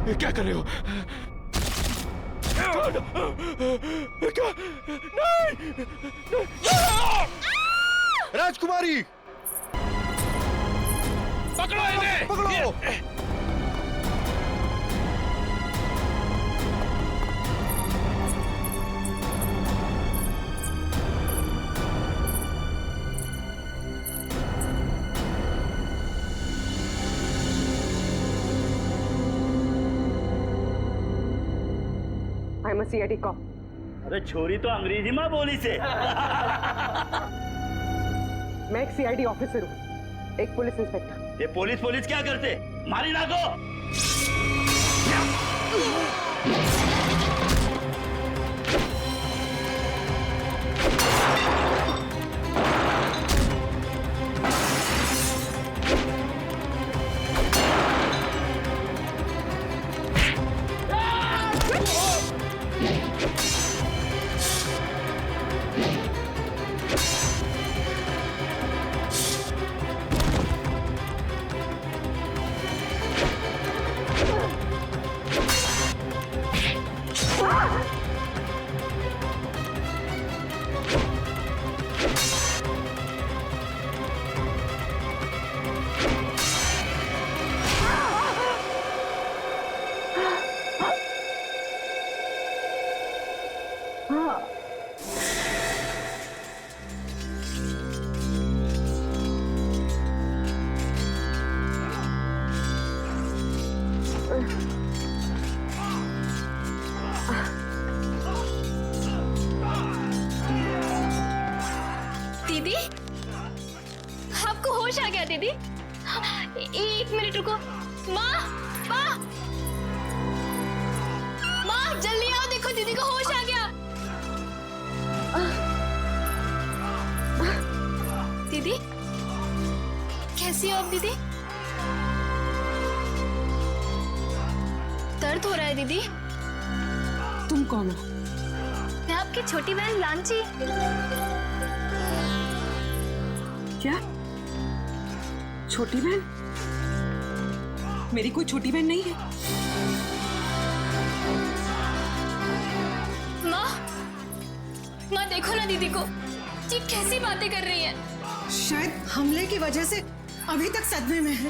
क्या कर रहे हो? क्या? नहीं! राजकुमारी, पकड़ो इन्हें! पकड़ो! I'm a CID cop. अरे छोरी तो अंग्रेजी माँ बोली से। मैं एक CID ऑफिसर हूँ, एक पुलिस इंस्पेक्टर। ये पुलिस क्या करते? मारी ना को। दीदी, आपको होश आ गया दीदी? एक मिनट रुको। माँ, माँ, माँ जल्दी आओ, देखो दीदी को होश आ गया। दीदी, कैसी हो आप दीदी? दर्द हो रहा है दीदी? तुम कौन हो? मैं आपकी छोटी बहन लांची। क्या? छोटी बहन? मेरी कोई छोटी बहन नहीं है। माँ देखो ना दीदी को, ये कैसी बातें कर रही है। शायद हमले की वजह से अभी तक सदमे में है।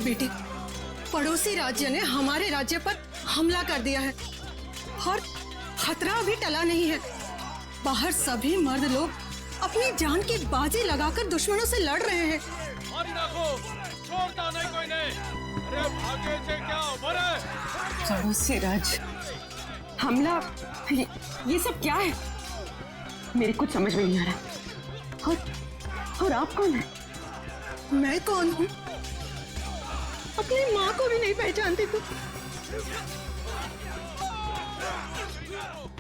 बेटे, पड़ोसी राज्य ने हमारे राज्य पर हमला कर दिया है और खतरा अभी टला नहीं है। बाहर सभी मर्द लोग अपनी जान की बाजी लगाकर दुश्मनों से लड़ रहे हैं। मारी ना को, छोड़ता नहीं कोई नहीं। अरे भागे से क्या मरे? पड़ोसी राज्य हमला, ये सब क्या है? मेरी कुछ समझ में नहीं आ रहा। और आप कौन है? मैं कौन हूँ? अपनी माँ को भी नहीं पहचानती तू।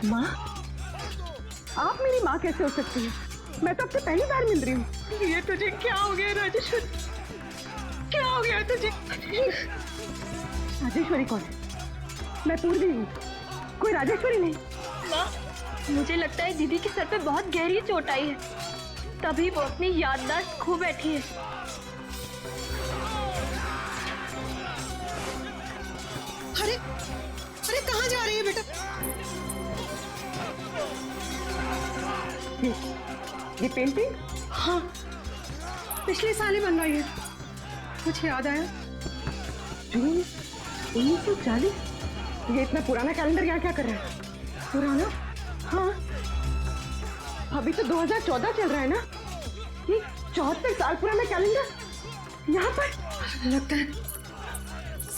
माँ? आप मेरी माँ कैसे हो सकती है? मैं तो आपसे पहली बार मिल रही हूँ। ये तुझे क्या हो गया राजेश्वरी? क्या हो गया तुझे? राजेश्वरी कौन है? मैं पूर्वी हूँ, कोई राजेश्वरी नहीं। माँ, मुझे लगता है दीदी के सर पे बहुत गहरी चोट आई है, तभी वो अपनी याददाश्त खो बैठी है। अरे अरे कहाँ जा रही है बेटा? ये पेंटिंग? हाँ, पिछले साल ही बनवाई है। कुछ याद आया? जून 1940? ये इतना पुराना कैलेंडर यहाँ क्या कर रहा है? पुराना? हाँ, अभी तो 2014 चल रहा है ना? ये 74 साल पुराना कैलेंडर यहाँ पर? लगता है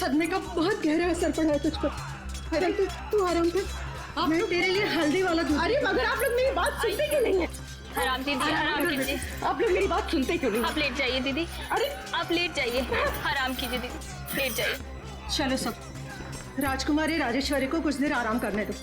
सदमे का बहुत गहरा असर पड़ा है तुझ पर। अरे तू आराम कर, मैं तेरे लिए हल्दी वाला दूध। अरे मगर आप लोग मेरी बात सुनते क्यों नहीं है? आराम दीजिए, आराम कीजिए। आप लोग मेरी बात सुनते क्यों नहीं? आप लेट जाइए दीदी। अरे आप लेट जाइए, आराम कीजिए दीदी, लेट जाइए। चलो सब, राजकुमारी राजेश्वरी को कुछ देर आराम करने दो।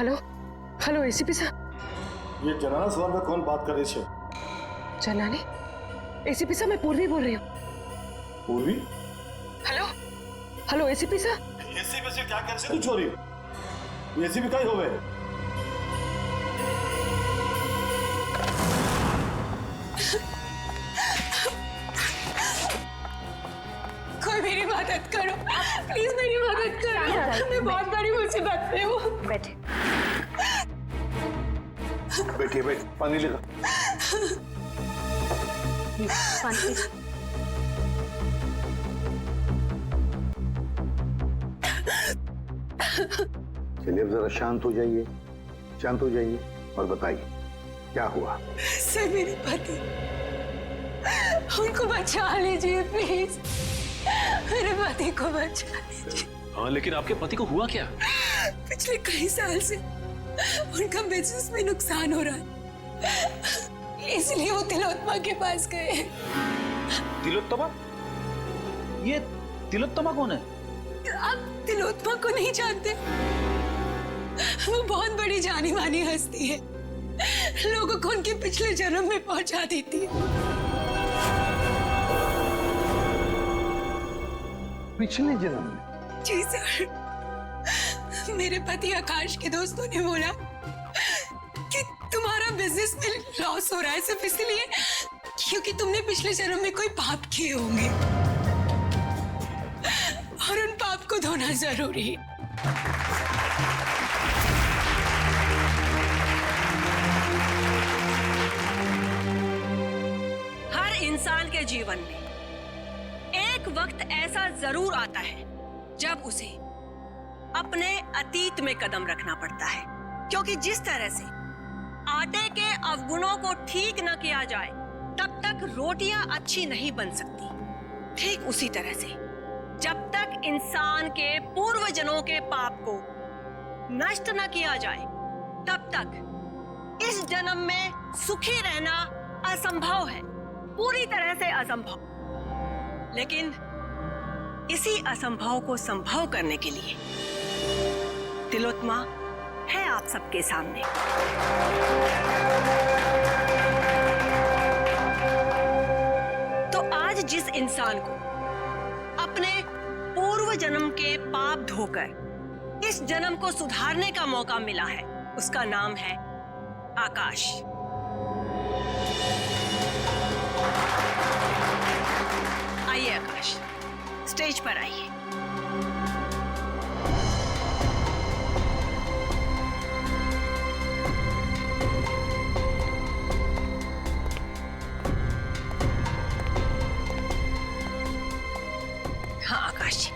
हेलो हेलो एसीपी साहब। ये जनाना सवाल में कौन बात कर रही है? जनाने? एसीपी साहब मैं पूर्वी बोल रही हूँ। पूर्वी? हेलो हेलो एसीपी साहब। एसीपी से क्या कैसे तू चोरी? एसीपी का ही होवे। कोई मेरी मदद करो, प्लीज मेरी मदद करो, मैं बहुत बड़ी मुसीबत में हूँ। बैठे। बैठिए पानी लेगा। पानी। चलिए अब जरा शांत हो जाइए, शांत हो जाइए और बताइए क्या हुआ। सर मेरे पति, उनको बचा लीजिए प्लीज, मेरे पति को बचा लीजिए। हाँ लेकिन आपके पति को हुआ क्या? पिछले कई साल से उनका बिजनेस में नुकसान हो रहा है, इसलिए वो तिलोत्तमा के पास गए। तिलोत्तमा? ये तिलोत्तमा कौन है? आप तिलोत्तमा को नहीं जानते? वो बहुत बड़ी जानी मानी हस्ती है, लोगों को उनके पिछले जन्म में पहुंचा देती है। पिछले जन्म में? जी सर, मेरे पति आकाश के दोस्तों ने बोला कि तुम्हारा बिजनेस में लॉस हो रहा है सिर्फ इसलिए क्योंकि तुमने पिछले जन्म में कोई पाप किए होंगे और उन पाप को धोना जरूरी है। हर इंसान के जीवन में एक वक्त ऐसा जरूर आता है जब उसे अपने अतीत में कदम रखना पड़ता है, क्योंकि जिस तरह से आटे के अवगुणों को ठीक न किया जाए तब तक रोटियां अच्छी नहीं बन सकती। ठीक उसी तरह से जब तक इंसान के पूर्वजन्मों के पाप को नष्ट न किया जाए तब तक इस जन्म में सुखी रहना असंभव है, पूरी तरह से असंभव। लेकिन इसी असंभव को संभव करने के लिए तिलोत्तमा है आप सबके सामने। तो आज जिस इंसान को अपने पूर्व जन्म के पाप धोकर इस जन्म को सुधारने का मौका मिला है, उसका नाम है आकाश। आइए आकाश, स्टेज पर आइए। हाँ आकाश जी,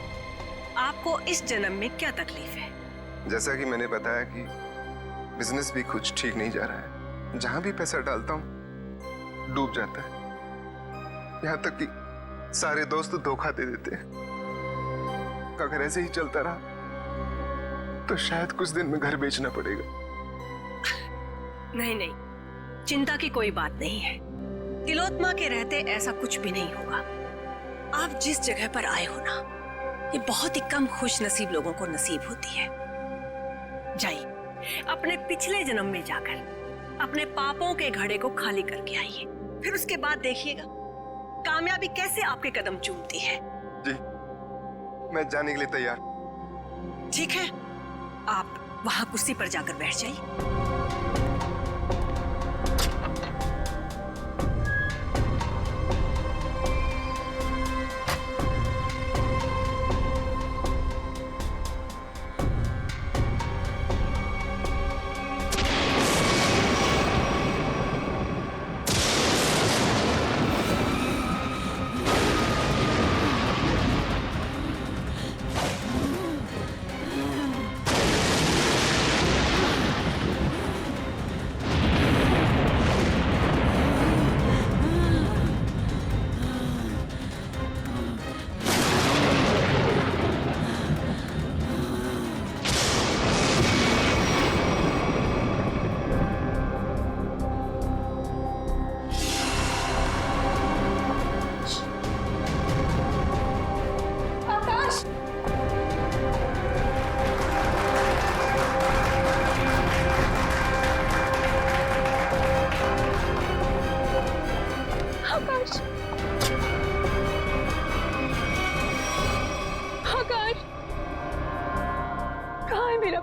आपको इस जन्म में क्या तकलीफ है? जैसा कि मैंने बताया कि बिजनेस भी कुछ ठीक नहीं जा रहा है, जहां भी पैसा डालता हूं डूब जाता है, यहां तक कि सारे दोस्त धोखा दे देते हैं। अगर ऐसे ही चलता रहा तो शायद कुछ दिन में घर बेचना पड़ेगा। नहीं नहीं, चिंता की कोई बात नहीं है। तिलोत्तमा के रहते ऐसा कुछ भी नहीं होगा। आप जिस जगह पर आए हो ना, ये बहुत ही कम खुश नसीब लोगों को नसीब होती है। जाइए, अपने पिछले जन्म में जाकर अपने पापों के घड़े को खाली करके आइए, फिर उसके बाद देखिएगा कामयाबी कैसे आपके कदम चूमती है। जी, मैं जाने के लिए तैयार। ठीक है, आप वहां कुर्सी पर जाकर बैठ जाइए।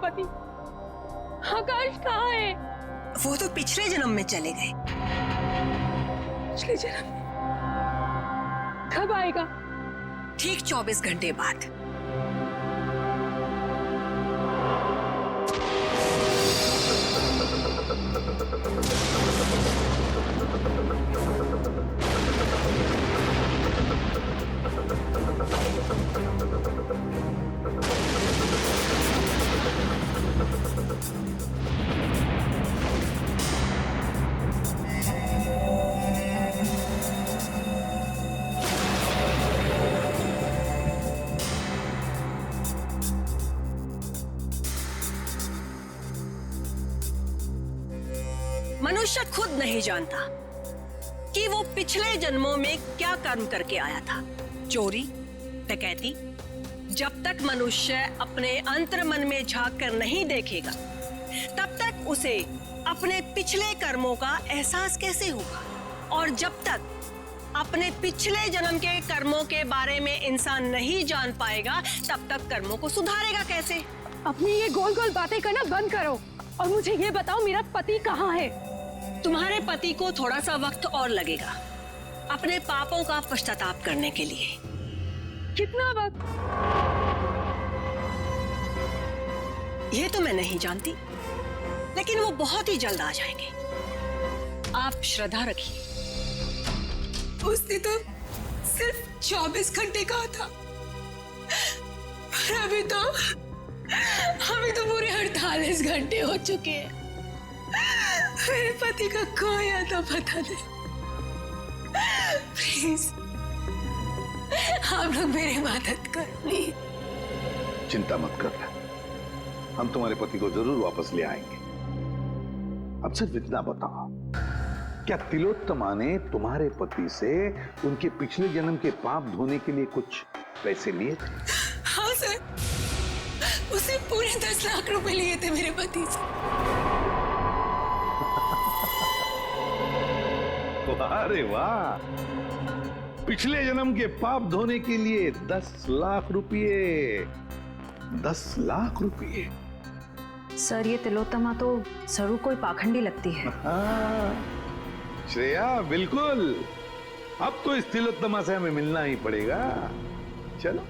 पति? आकाश कहाँ है? वो तो पिछले जन्म में चले गए। पिछले जन्म में? कब आएगा? ठीक 24 घंटे बाद। मनुष्य खुद नहीं जानता कि वो पिछले जन्मों में क्या कर्म करके आया था। चोरी, डकैती। जब तक मनुष्य अपने अंतर्मन में झांक कर नहीं देखेगा, तब तक उसे अपने पिछले कर्मों का एहसास कैसे होगा? और जब तक अपने पिछले जन्म के कर्मों के बारे में इंसान नहीं जान पाएगा, तब तक कर्मों को सुधारेगा कैसे? अपनी ये गोल गोल बातें करना बंद करो और मुझे ये बताओ, मेरा पति कहाँ है? तुम्हारे पति को थोड़ा सा वक्त और लगेगा अपने पापों का पश्चाताप करने के लिए। कितना वक्त? ये तो मैं नहीं जानती, लेकिन वो बहुत ही जल्द आ जाएंगे। आप श्रद्धा रखिए। उसने तो सिर्फ 24 घंटे कहा था, पर अभी तो पूरे 48 घंटे हो चुके हैं। मेरे पति का कोई तो पता नहीं। प्लीज आप लोग मेरी मदद कर, प्लीज। चिंता मत कर, हम तुम्हारे पति को जरूर वापस ले आएंगे। अब सिर्फ इतना बताओ, क्या तिलोत्तमा ने तुम्हारे पति से उनके पिछले जन्म के पाप धोने के लिए कुछ पैसे लिए थे? हाँ सर, उसे पूरे 10 लाख रुपए लिए थे मेरे पति से। अरे वाह, पिछले जन्म के पाप धोने के लिए 10 लाख रुपये। 10 लाख रुपये। सर, ये तिलोत्तमा तो जरूर कोई पाखंडी लगती है। हाँ, श्रेया, बिल्कुल। अब तो इस तिलोत्तमा से हमें मिलना ही पड़ेगा। चलो,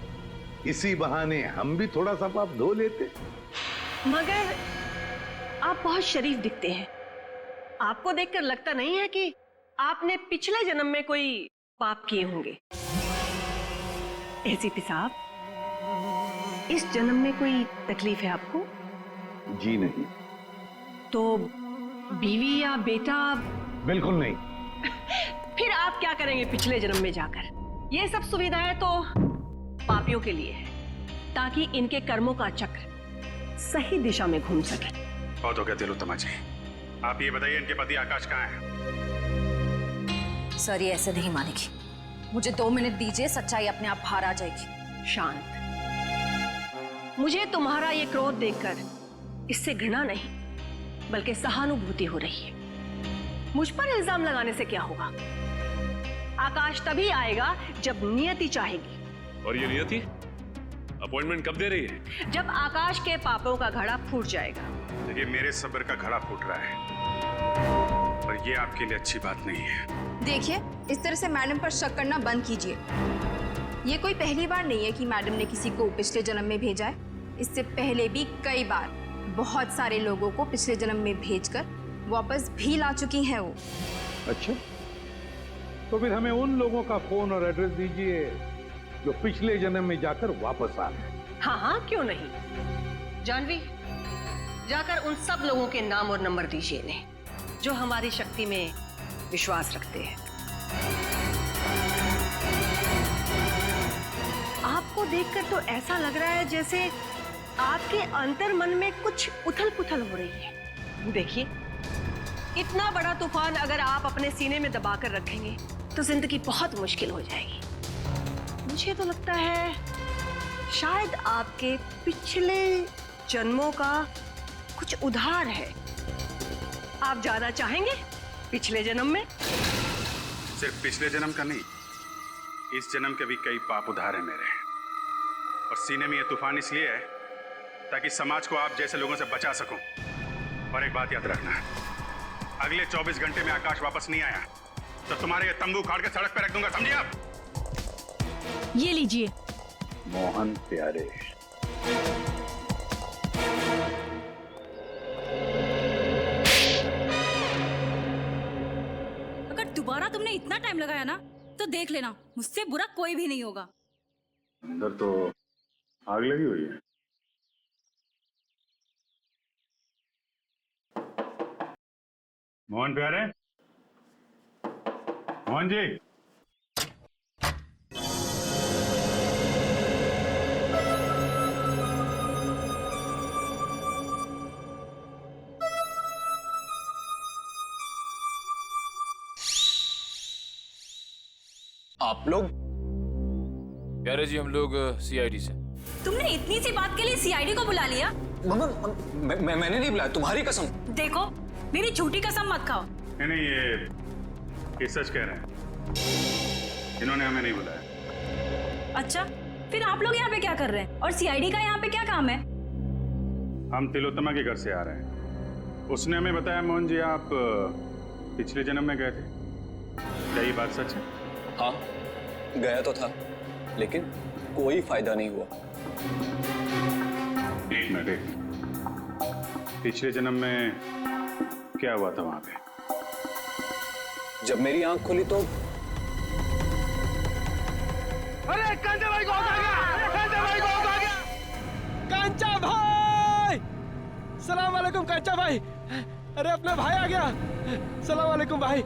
इसी बहाने हम भी थोड़ा सा पाप धो लेते। मगर आप बहुत शरीफ दिखते हैं। आपको देखकर लगता नहीं है कि आपने पिछले जन्म में कोई पाप किए होंगे। एसीपी साहब, इस जन्म में कोई तकलीफ है आपको? जी नहीं। तो बीवी या बेटा? बिल्कुल नहीं। फिर आप क्या करेंगे पिछले जन्म में जाकर? ये सब सुविधाएं तो पापियों के लिए है, ताकि इनके कर्मों का चक्र सही दिशा में घूम सके। बहुत हो गया तिलोत्तमा जी, आप ये बताइए इनके पति आकाश कहाँ है? सर, ये ऐसे नहीं मानेगी। मुझे 2 मिनट दीजिए, सच्चाई अपने आप बाहर आ जाएगी। शांत। मुझे तुम्हारा ये क्रोध देखकर इससे घृणा नहीं, बल्कि सहानुभूति हो रही है। मुझ पर इल्जाम लगाने से क्या होगा? आकाश तभी आएगा जब नियति चाहेगी। और ये नियति अपॉइंटमेंट कब दे रही है? जब आकाश के पापों का घड़ा फूट जाएगा। देखिए, मेरे सब्र का घड़ा फूट रहा है और ये आपके लिए अच्छी बात नहीं है। देखिए, इस तरह से मैडम पर शक करना बंद कीजिए। ये कोई पहली बार नहीं है कि मैडम ने किसी को पिछले जन्म में भेजा है। इससे पहले भी कई बार बहुत सारे लोगों को पिछले जन्म में भेजकर वापस भी ला चुकी हैं वो। अच्छा, तो फिर हमें उन लोगों का फोन और एड्रेस दीजिए जो पिछले जन्म में जाकर वापस आ गए। हाँ हाँ, क्यों नहीं। जानवी, जाकर उन सब लोगों के नाम और नंबर दीजिए इन्हें जो हमारी शक्ति में विश्वास रखते हैं। आपको देखकर तो ऐसा लग रहा है जैसे आपके अंतर्मन में कुछ उथल-पुथल हो रही है। देखिए, इतना बड़ा तूफान अगर आप अपने सीने में दबाकर रखेंगे तो जिंदगी बहुत मुश्किल हो जाएगी। मुझे तो लगता है शायद आपके पिछले जन्मों का कुछ उधार है। आप जाना चाहेंगे पिछले जन्म में? सिर्फ पिछले जन्म का नहीं, इस जन्म के भी कई पाप उधार है मेरे। और सीने में ये तूफान इसलिए है ताकि समाज को आप जैसे लोगों से बचा सकूं। और एक बात याद रखना, अगले 24 घंटे में आकाश वापस नहीं आया तो तुम्हारे ये तंबू उखाड़ के सड़क पे रख दूंगा, समझे आप? ये लीजिए। मोहन प्यारे, अगर दोबारा तुमने इतना टाइम लगाया ना तो देख लेना, मुझसे बुरा कोई भी नहीं होगा। अंदर तो आग लगी हुई है। मोहन प्यारे, मोहन जी, आप लोग? प्यारे जी, हम लोग सीआईडी से। तुमने इतनी सी बात के लिए सीआईडी को बुला लिया? मैंने नहीं बुलाया, तुम्हारी कसम। देखो, मेरी झूठी कसम मत खाओ। नहीं, ये सच कह रहे हैं, इन्होंने हमें नहीं बुलाया। अच्छा, फिर आप लोग यहाँ पे क्या कर रहे हैं और सीआईडी का यहाँ पे क्या काम है? हम तिलोत्तमा के घर से आ रहे हैं। उसने हमें बताया मोहन जी आप पिछले जन्म में गए थे, क्या ये बात सच है? हाँ, गया तो था, लेकिन कोई फायदा नहीं हुआ। एक मिनट, पिछले जन्म में क्या हुआ था वहां पे? जब मेरी आंख खुली तो अरे कांचा भाई को आ गया! कांचा भाई को आ गया! कांचा भाई! सलाम वालेकुम कांचा भाई! अरे अपना भाई आ गया! सलाम वालेकुम भाई!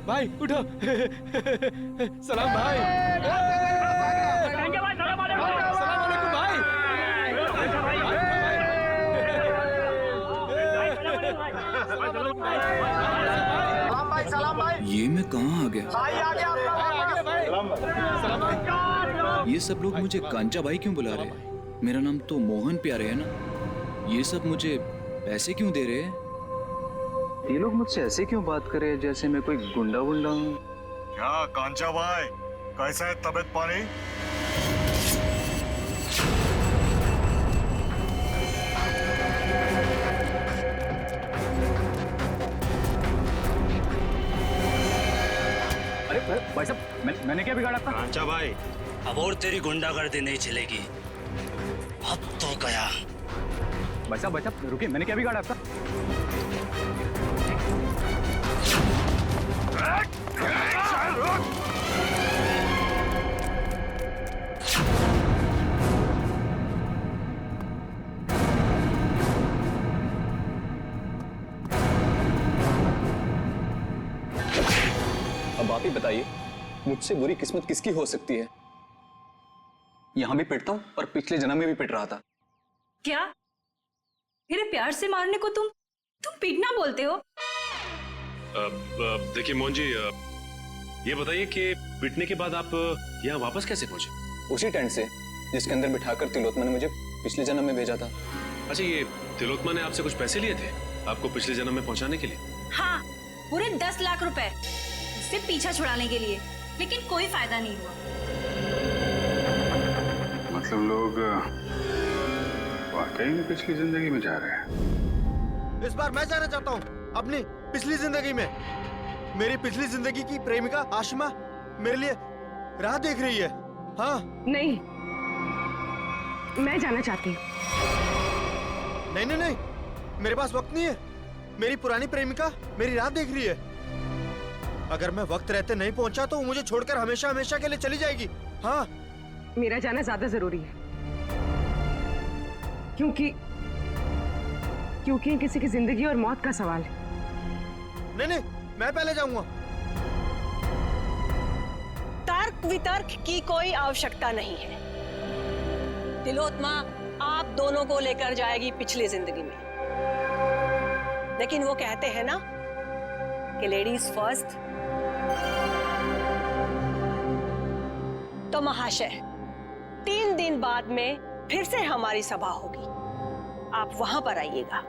भाई उठो! सलाम भाई! कांचा भाई, सलाम वालेकुम! सलाम वालेकुम भाई! ये मैं कहाँ आ गया? ये सब लोग मुझे कांचा भाई क्यों बुला रहे हैं? मेरा नाम तो मोहन प्यारे है ना। ये सब मुझे पैसे क्यों दे रहे हैं? ये लोग मुझसे ऐसे क्यों बात कर रहे हैं जैसे मैं कोई गुंडा वुंडा हूँ? क्या कांचा भाई, कैसा है तबीयत पानी? अरे भाई साहब, मैंने क्या बिगाड़ा था? कांचा भाई, अब और तेरी गुंडागर्दी नहीं चलेगी, अब तो गया। भाई साहब रुकिए, मैंने क्या बिगाड़ा था? अब आप ही बताइए, मुझसे बुरी किस्मत किसकी हो सकती है? यहां भी पिटता हूं और पिछले जन्म में भी पिट रहा था। क्या मेरे प्यार से मारने को तुम पीटना बोलते हो? देखिए मोहन जी, ये बताइए कि पिटने के बाद आप यहाँ वापस कैसे पहुंचे? उसी टेंट से जिसके अंदर बिठाकर तिलोत्तमा ने मुझे पिछले जन्म में भेजा था। अच्छा, ये तिलोत्तमा ने आपसे कुछ पैसे लिए थे आपको पिछले जन्म में पहुंचाने के लिए? हाँ, पूरे 10 लाख रुपए उससे पीछा छुड़ाने के लिए, लेकिन कोई फायदा नहीं हुआ। मतलब लोग वाकई में पिछली जिंदगी में जा रहे हैं। इस बार मैं जाना चाहता हूँ अपनी पिछली जिंदगी में। मेरी पिछली जिंदगी की प्रेमिका आशिमा मेरे लिए राह देख रही है। हाँ नहीं, मैं जाना चाहती हूँ। नहीं नहीं नहीं, मेरे पास वक्त नहीं है। मेरी पुरानी प्रेमिका मेरी राह देख रही है। अगर मैं वक्त रहते नहीं पहुंचा तो वो मुझे छोड़कर हमेशा हमेशा के लिए चली जाएगी। हाँ, मेरा जाना ज्यादा जरूरी है, क्योंकि किसी की जिंदगी और मौत का सवाल है। नहीं नहीं, मैं पहले जाऊंगा। तर्क वितर्क की कोई आवश्यकता नहीं है। तिलोत्तमा आप दोनों को लेकर जाएगी पिछली जिंदगी में, लेकिन वो कहते हैं ना कि लेडीज फर्स्ट। तो महाशय, 3 दिन बाद में फिर से हमारी सभा होगी, आप वहां पर आइएगा।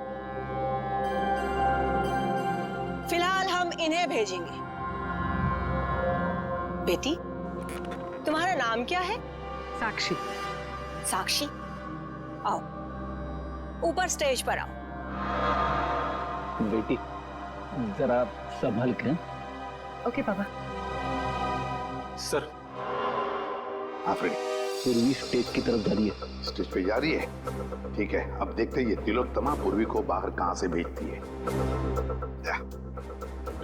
फिलहाल हम इन्हें भेजेंगे। बेटी, तुम्हारा नाम क्या है? साक्षी। साक्षी, आओ। ऊपर स्टेज पर आओ। बेटी जरा संभल के। ओके पापा। सर आफरीदी, पूर्वी स्टेज की तरफ जा रही है। स्टेज पे जा रही है? ठीक है, अब देखते हैं ये तिलोत्तमा पूर्वी को बाहर कहां से भेजती है।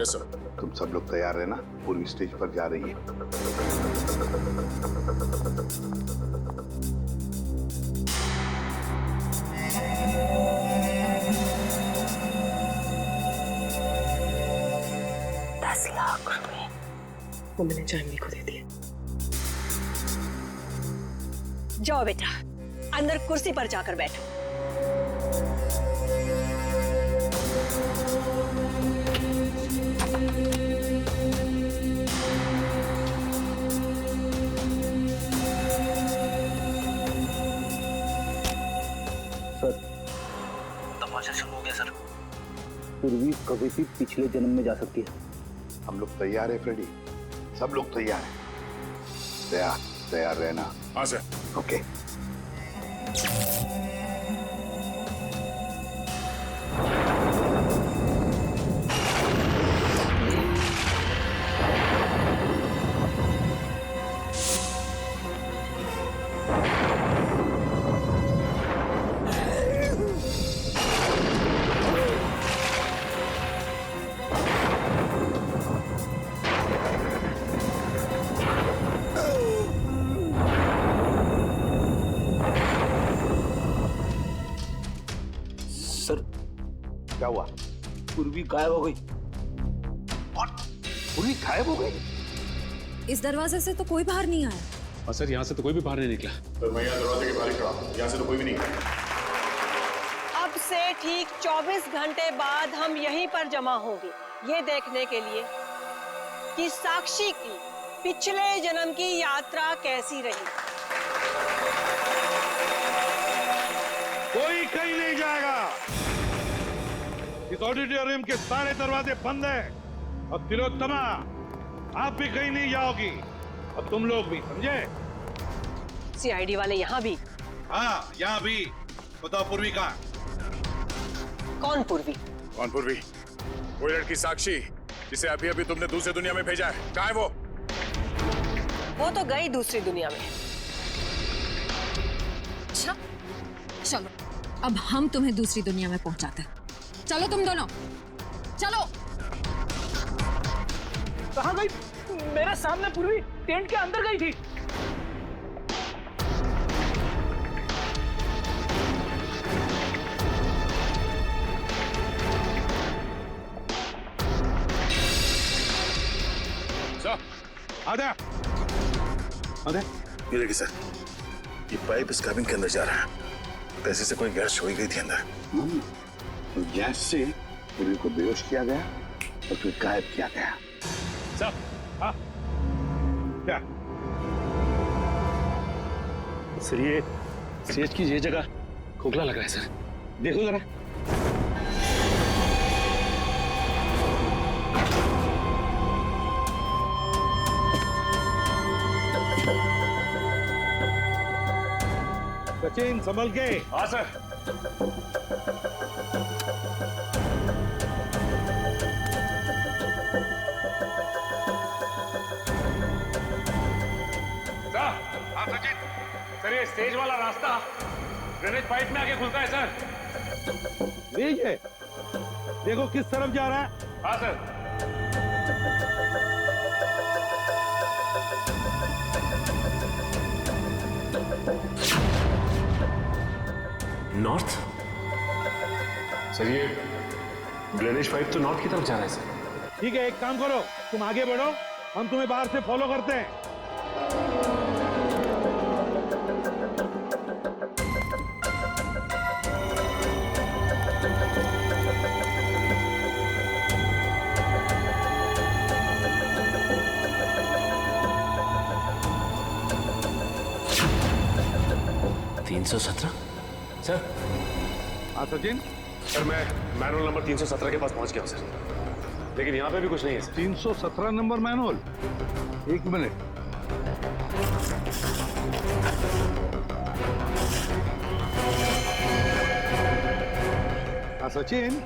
Yes sir. तुम सब लोग तैयार रहना, पूर्वी स्टेज पर जा रही है। 10 लाख रुपए वो मैंने जानवी को दे दिए। जाओ बेटा, अंदर कुर्सी पर जाकर बैठो। सर तमाशा शुरू हो गया सर। पूर्वी कभी भी पिछले जन्म में जा सकती है। हम लोग तैयार है फ्रेडी, सब लोग तैयार हैं। तैयार रहना। हाँ सर। ओके। क्या हुआ? पूर्वी गायब हो गई। पूर्वी गायब हो गई? इस दरवाजे से तो कोई बाहर नहीं आया। और सर यहाँ से तो कोई भी बाहर नहीं निकला। तो मैं यहाँ दरवाजे के बाहर ही खड़ा हूँ, यहाँ से तो कोई भी नहीं। अब से ठीक 24 घंटे बाद हम यहीं पर जमा होंगे, ये देखने के लिए कि साक्षी की पिछले जन्म की यात्रा कैसी रही। कोई कहीं नहीं जाएगा। इस ऑडिटोरियम के सारे दरवाजे बंद हैं और तिलोत्तमा आप भी कहीं नहीं जाओगी और तुम लोग भी, समझे? सीआईडी वाले यहाँ भी? हाँ, यहाँ भी। बताओ पूर्वी कहाँ? कौन पूर्वी? कौन पूर्वी? वो लड़की साक्षी जिसे अभी अभी तुमने दूसरी दुनिया में भेजा है, कहाँ है वो? वो तो गई दूसरी दुनिया में। अच्छा चलो, अब हम तुम्हें दूसरी दुनिया में पहुंचाते हैं। चलो तुम दोनों, चलो। कहाँ गई? मेरे सामने पूर्वी टेंट के अंदर गई थी। आधा ये देखिए सर, ये पाइप इस cabin के अंदर जा रहा है। पैसे से कोई गैस छोड़ी गई थी अंदर। गैस से पूर्वी को बेहोश किया गया और फिर गायब किया गया। सर, हाँ, क्या? सर ये स्टेज की ये जगह खोखला लग रहा है सर, देखो जरा। सचिन संभल के। हाँ सर। हाँ सचिन, सर ये स्टेज वाला रास्ता ड्रेनेज पाइप में आके खुलता है सर। यही है, देखो किस तरफ जा रहा है। हाँ सर। नॉर्थ? सर ये ड्रेनेज पाइप तो नॉर्थ की तरफ जा रहा है सर। ठीक है, एक काम करो, तुम आगे बढ़ो, हम तुम्हें बाहर से फॉलो करते हैं। सर हाँ सचिन। सर मैं मैनुअल नंबर 317 के पास पहुंच गया हूं सर, लेकिन यहाँ पे भी कुछ नहीं है सर। 317 number manual? एक मिनट। सचिन,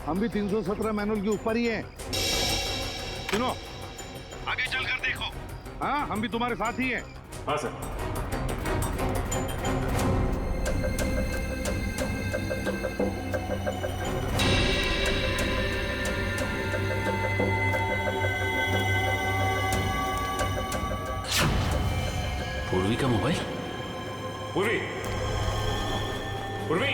हम भी 317 मैनुअल के ऊपर ही हैं। सुनो, आगे चलकर देखो। हाँ, हम भी तुम्हारे साथ ही हैं। हाँ सर। पूर्वी का मोबाइल। पूर्वी, पूर्वी,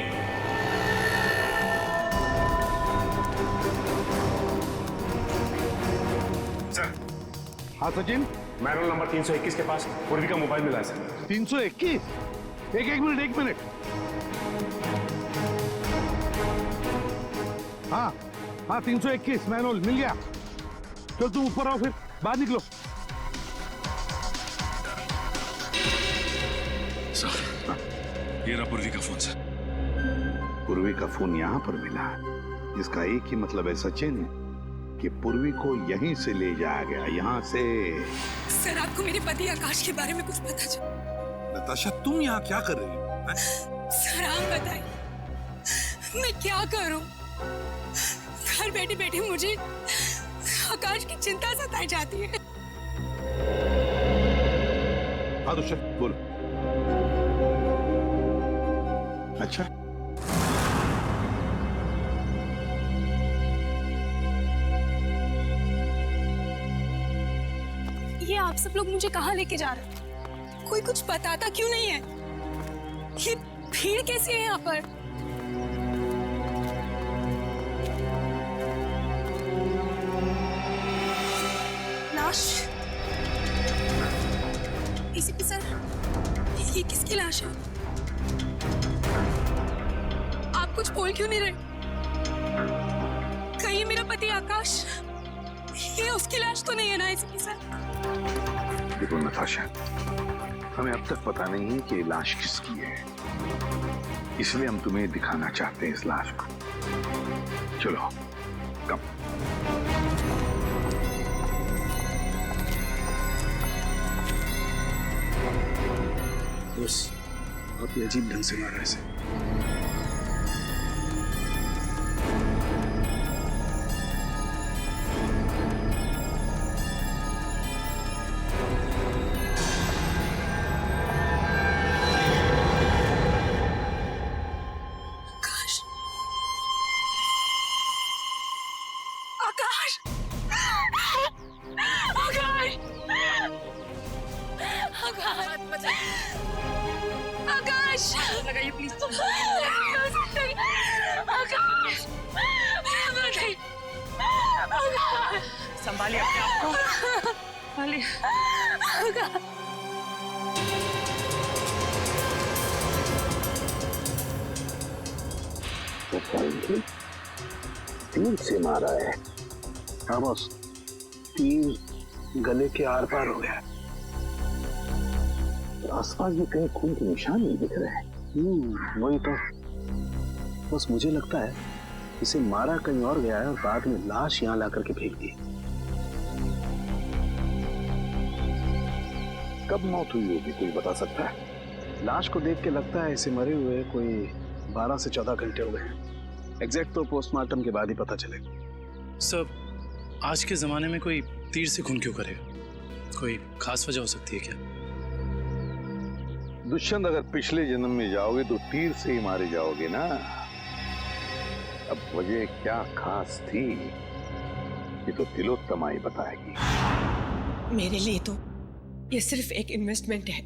सर। हाँ सचिन, मैनुअल नंबर 321 के पास पूर्वी का मोबाइल मिला है सर। 321? एक मिनट। हाँ, 321 मैनुअल मिल गया। चल तुम ऊपर आओ, फिर बाहर निकलो। सर, ये रहा पूर्वी का फोन सर। पूर्वी का फोन यहाँ पर मिला, जिसका एक ही मतलब है सचिन, कि पूर्वी को यहीं से ले जाया गया, यहाँ से। सर, आपको मेरे पति आकाश के बारे में कुछ पता चला? नताशा, तुम यहाँ क्या कर रही हो? सर, आप बताइए, मैं क्या करूं? घर बैठे बैठे मुझे आकाश की चिंता सताई जाती है। हाँ तो चल बोल। अच्छा, ये आप सब लोग मुझे कहाँ लेके जा रहे हैं? कोई कुछ बताता क्यों नहीं है? ये भीड़ कैसी है यहाँ पर? लाश? एसीपी सर, ये किसकी लाश है? आप कुछ बोल क्यों नहीं रहे? कहीं मेरा पति आकाश, ये उसकी लाश तो नहीं है ना एसीपी सर? देखो नताशा, हमें अब तक पता नहीं है कि ये लाश किसकी है, इसलिए हम तुम्हें दिखाना चाहते हैं इस लाश को। चलो, कम। बस, आप ये अजीब ढंग से मार रहे हैं। लगाइए प्लीज। आकाश, संभालिए अपने आप को, संभालिए। तीर से मारा है। हाँ बॉस, तीर गले के आर पार हो गया। आसपास भी कहीं खून के निशान नहीं दिख रहे हैं। वही तो, बस मुझे लगता है इसे मारा कहीं और गया है और बाद में लाश यहाँ ला करके फेंक दी। कब मौत हुई होगी, कोई बता सकता है? लाश को देख के लगता है इसे मरे हुए कोई 12 से 14 घंटे हो गए। एग्जैक्ट तो पोस्टमार्टम के बाद ही पता चलेगा। सर, आज के जमाने में कोई तीर से खून क्यों करेगा? कोई खास वजह हो सकती है क्या? दुष्यंत, अगर पिछले जन्म में जाओगे तो तीर से ही मारे जाओगे ना। अब वजह क्या खास थी, ये तो तिलोत्तमा ही बताएगी। मेरे लिए तो ये सिर्फ एक इन्वेस्टमेंट है,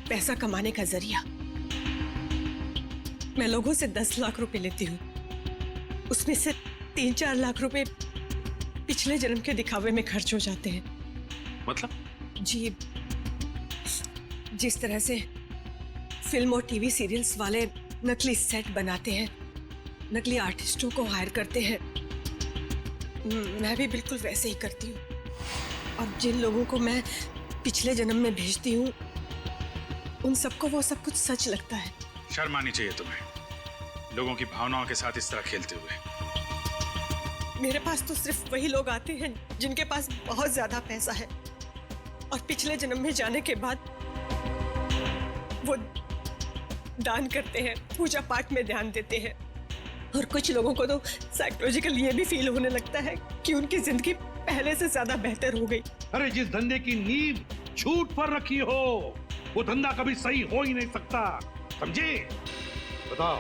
पैसा कमाने का जरिया। मैं लोगों से 10 लाख रुपए लेती हूँ, उसमें से 3-4 लाख रुपए पिछले जन्म के दिखावे में खर्च हो जाते हैं। मतलब? जी, जिस तरह से फिल्म और टीवी सीरियल्स वाले नकली सेट बनाते हैं, नकली आर्टिस्टों को हायर करते हैं, मैं भी बिल्कुल वैसे ही करती हूँ। और जिन लोगों को मैं पिछले जन्म में भेजती हूँ, उन सबको वो सब कुछ सच लगता है। शर्म आनी चाहिए तुम्हें, लोगों की भावनाओं के साथ इस तरह खेलते हुए। मेरे पास तो सिर्फ वही लोग आते हैं जिनके पास बहुत ज्यादा पैसा है, और पिछले जन्म में जाने के बाद वो दान करते हैं, पूजा पाठ में ध्यान देते हैं, और कुछ लोगों को तो साइकोलॉजिकल ये भी फील होने लगता है कि उनकी जिंदगी पहले से ज्यादा बेहतर हो गई। अरे जिस धंधे की नींव झूठ पर रखी हो वो धंधा कभी सही हो ही नहीं सकता, समझे? बताओ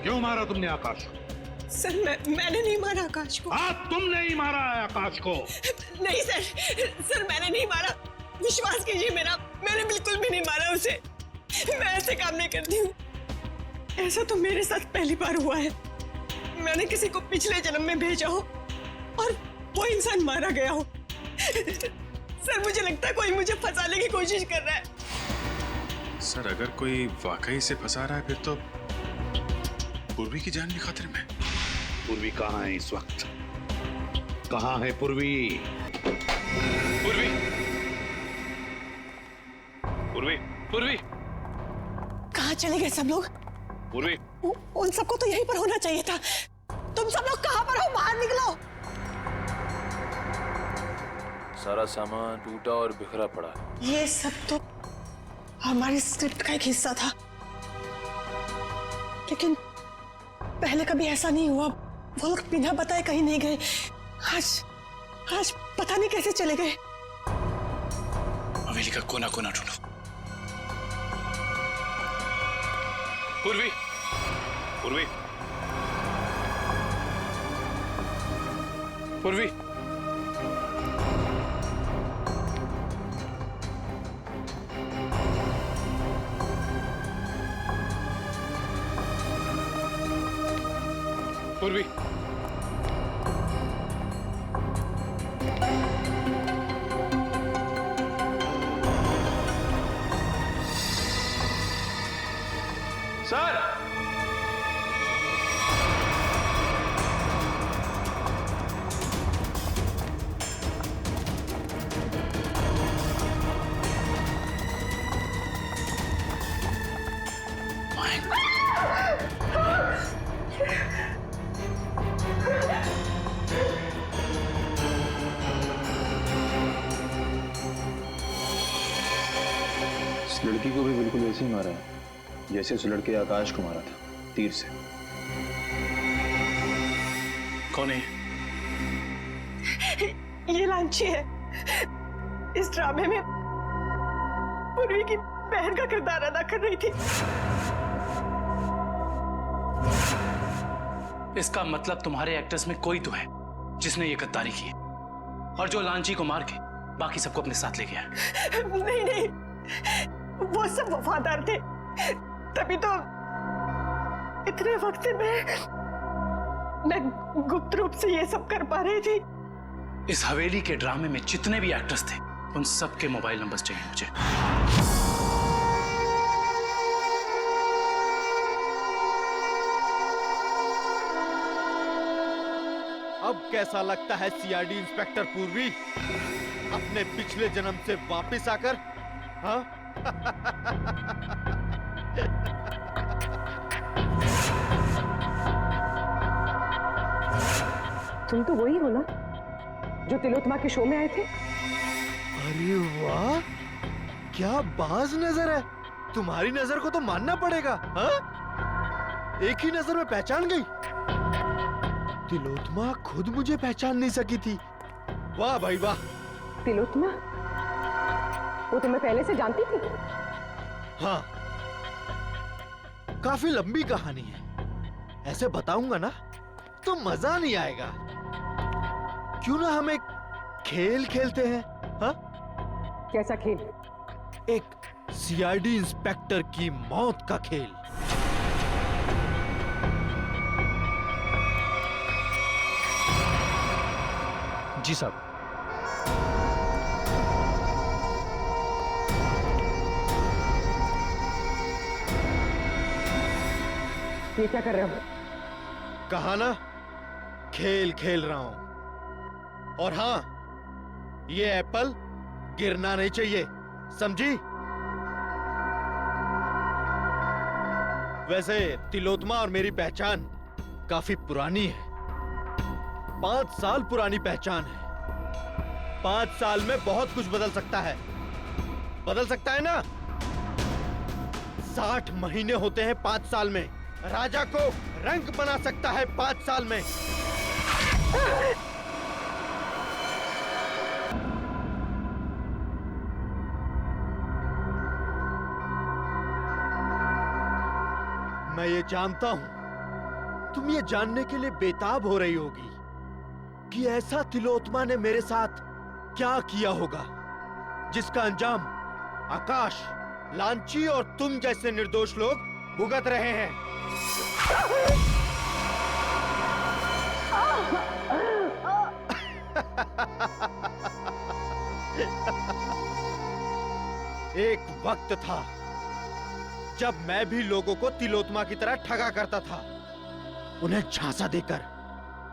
क्यों मारा तुमने आकाश को? सर मैंने नहीं मारा आकाश को। हाँ तुमने ही मारा है आकाश को। नहीं सर मैंने नहीं मारा, विश्वास कीजिए मेरा, मैंने बिल्कुल भी नहीं मारा उसे। मैं ऐसे काम नहीं करती हूँ। ऐसा तो मेरे साथ पहली बार हुआ है। मैंने किसी को पिछले जन्म में भेजा हो और वो इंसान मारा गया हो। सर मुझे लगता है कोई मुझे फंसाने की कोशिश कर रहा है। सर अगर कोई वाकई से फंसा रहा है फिर तो पूर्वी की जान भी खतरे में। पूर्वी कहाँ है इस वक्त? कहाँ है पूर्वी? पूर्वी, पूर्वी, पूर्वी, कहाँ चले गए सब लोग? पूर्वी, उन सबको तो यहीं पर होना चाहिए था। तुम सब लोग कहाँ पर हो? बाहर निकलो। सारा सामान टूटा और बिखरा पड़ा। ये सब तो हमारी स्क्रिप्ट का एक हिस्सा था, लेकिन पहले कभी ऐसा नहीं हुआ। वो लोग बिना बताए कहीं नहीं गए। आज पता नहीं कैसे चले गए। हवेली का कोना कोना ढूंढो। पूर्वी, पूर्वी, पूर्वी, पूर्वी, सर इस लड़की को भी बिल्कुल ऐसे ही मारा है जैसे उस लड़के आकाश को मारा था, तीर से। कौन है? ये लांची है। इस ड्रामे में पूर्वी की बहन का किरदार अदा कर रही थी। इसका मतलब तुम्हारे एक्टर्स में कोई तो है जिसने ये गद्दारी की है और जो लांची को मार के बाकी सबको अपने साथ ले गया। नहीं, वो सब वफादार थे, तभी तो इतने वक्त से मैं गुप्त रूप से ये सब कर पा रही थी। इस हवेली के ड्रामे में जितने भी एक्टर्स थे उन सबके मोबाइल नंबर्स चाहिए मुझे। अब कैसा लगता है सीआईडी इंस्पेक्टर पूर्वी अपने पिछले जन्म से वापस आकर? हाँ? तुम तो वही हो ना जो तिलोत्तमा के शो में आए थे? अरे वाह, क्या बाज नजर है। तुम्हारी नजर को तो मानना पड़ेगा। हाँ? एक ही नजर में पहचान गई। तिलोत्तमा खुद मुझे पहचान नहीं सकी थी। वाह भाई वाह। तिलोत्तमा? वो तुम्हें पहले से जानती थी? हाँ, काफी लंबी कहानी है। ऐसे बताऊंगा ना तो मजा नहीं आएगा। क्यों ना हम एक खेल खेलते हैं? हाँ? कैसा खेल? एक सीआईडी इंस्पेक्टर की मौत का खेल। जी साहब। ये क्या कर रहे हो? कहा ना, खेल खेल रहा हूं। और हाँ, ये एप्पल गिरना नहीं चाहिए, समझी? वैसे तिलोत्तमा और मेरी पहचान काफी पुरानी है। 5 साल पुरानी पहचान है। 5 साल में बहुत कुछ बदल सकता है। बदल सकता है ना? 60 महीने होते हैं 5 साल में। राजा को रंग बना सकता है 5 साल में। मैं ये जानता हूं तुम ये जानने के लिए बेताब हो रही होगी कि ऐसा तिलोत्मा ने मेरे साथ क्या किया होगा जिसका अंजाम आकाश, लांची और तुम जैसे निर्दोष लोग भुगत रहे हैं। एक वक्त था जब मैं भी लोगों को तिलोत्मा की तरह ठगा करता था, उन्हें झांसा देकर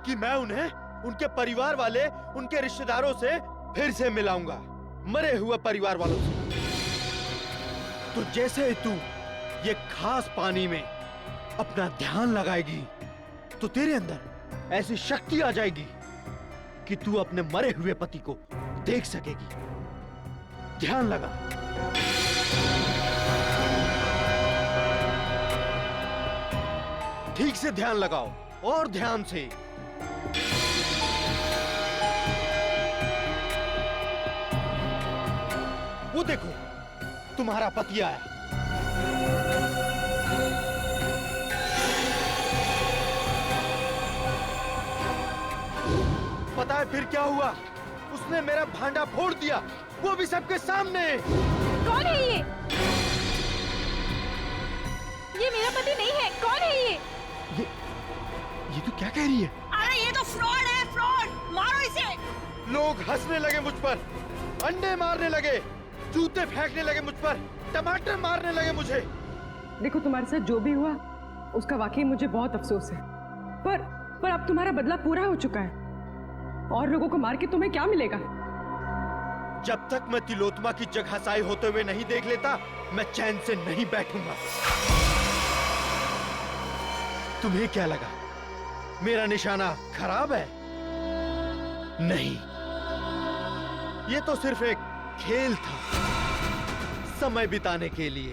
कि मैं उन्हें उनके परिवार वाले, उनके रिश्तेदारों से फिर से मिलाऊंगा, मरे हुए परिवार वालों से। तो जैसे ही तू ये खास पानी में अपना ध्यान लगाएगी तो तेरे अंदर ऐसी शक्ति आ जाएगी कि तू अपने मरे हुए पति को देख सकेगी। ध्यान लगा। ठीक से ध्यान लगाओ और ध्यान से। वो देखो तुम्हारा पति आया। पता है फिर क्या हुआ? उसने मेरा भांडा फोड़ दिया, वो भी सबके सामने। कौन है ये? ये मेरा पति नहीं है। कौन है ये? ये तो क्या कह रही है? अरे ये तो फ्रॉड है, फ्रॉड। मारो इसे। लोग हंसने लगे मुझ पर, अंडे मारने लगे, जूते फेंकने लगे मुझ पर, टमाटर मारने लगे मुझे। देखो तुम्हारे साथ जो भी हुआ उसका वाकई मुझे बहुत अफसोस है, पर अब तुम्हारा बदला पूरा हो चुका है और लोगों को मार के तुम्हें क्या मिलेगा? जब तक मैं तिलोत्मा की जगहसाई होते हुए नहीं देख लेता, मैं चैन से नहीं बैठूंगा। तुम्हें क्या लगा मेरा निशाना खराब है? नहीं, ये तो सिर्फ एक खेल था, समय बिताने के लिए।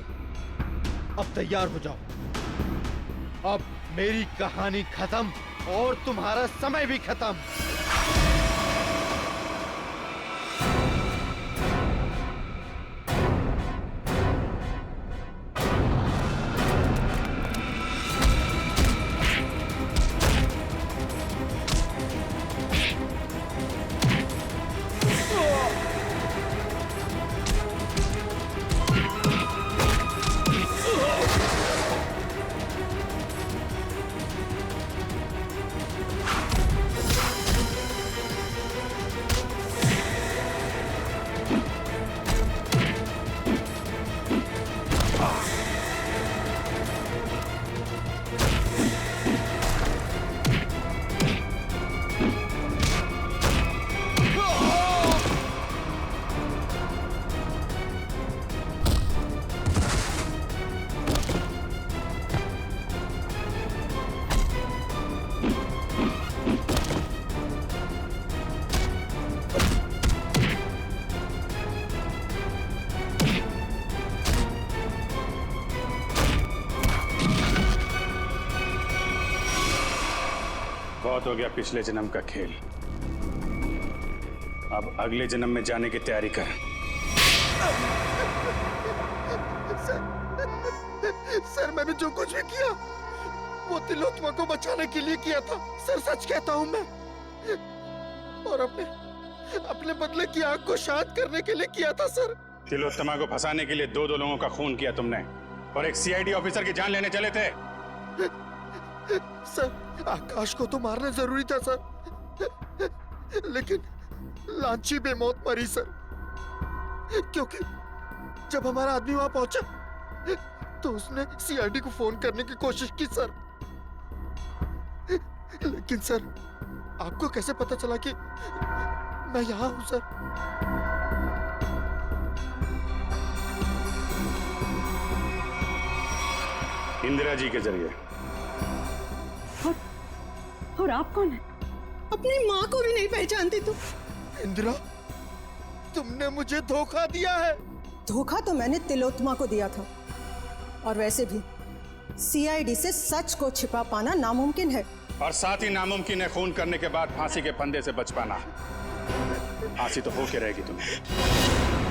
अब तैयार हो जाओ। अब मेरी कहानी खत्म और तुम्हारा समय भी खत्म। बहुत हो गया पिछले जन्म का खेल। अब अगले जन्म में जाने की तैयारी कर। सर मैंने जो कुछ भी किया वो तिलोत्मा को बचाने के लिए किया था। सर सच कहता हूँ मैं, और अपने बदले की आग को शांत करने के लिए किया था सर। तिलोत्तमा को फंसाने के लिए 2 लोगों का खून किया तुमने और एक सीआईडी ऑफिसर की जान लेने चले थे। सर आकाश को तो मारना जरूरी था सर, लेकिन लांची बेमौत मरी सर, क्योंकि जब हमारा आदमी वहां पहुंचा तो उसने सीआईडी को फोन करने की कोशिश की सर। लेकिन सर आपको कैसे पता चला कि मैं यहाँ हूं सर? इंदिरा जी के जरिए। और आप कौन है? अपनी माँ को भी नहीं पहचानती तुम? इंदिरा, तुमने मुझे धोखा दिया है। धोखा तो मैंने तिलोत्मा को दिया था, और वैसे भी सीआईडी से सच को छिपा पाना नामुमकिन है। और साथ ही नामुमकिन है खून करने के बाद फांसी के फंदे से बच पाना। फांसी तो होके रहेगी तुम्हें।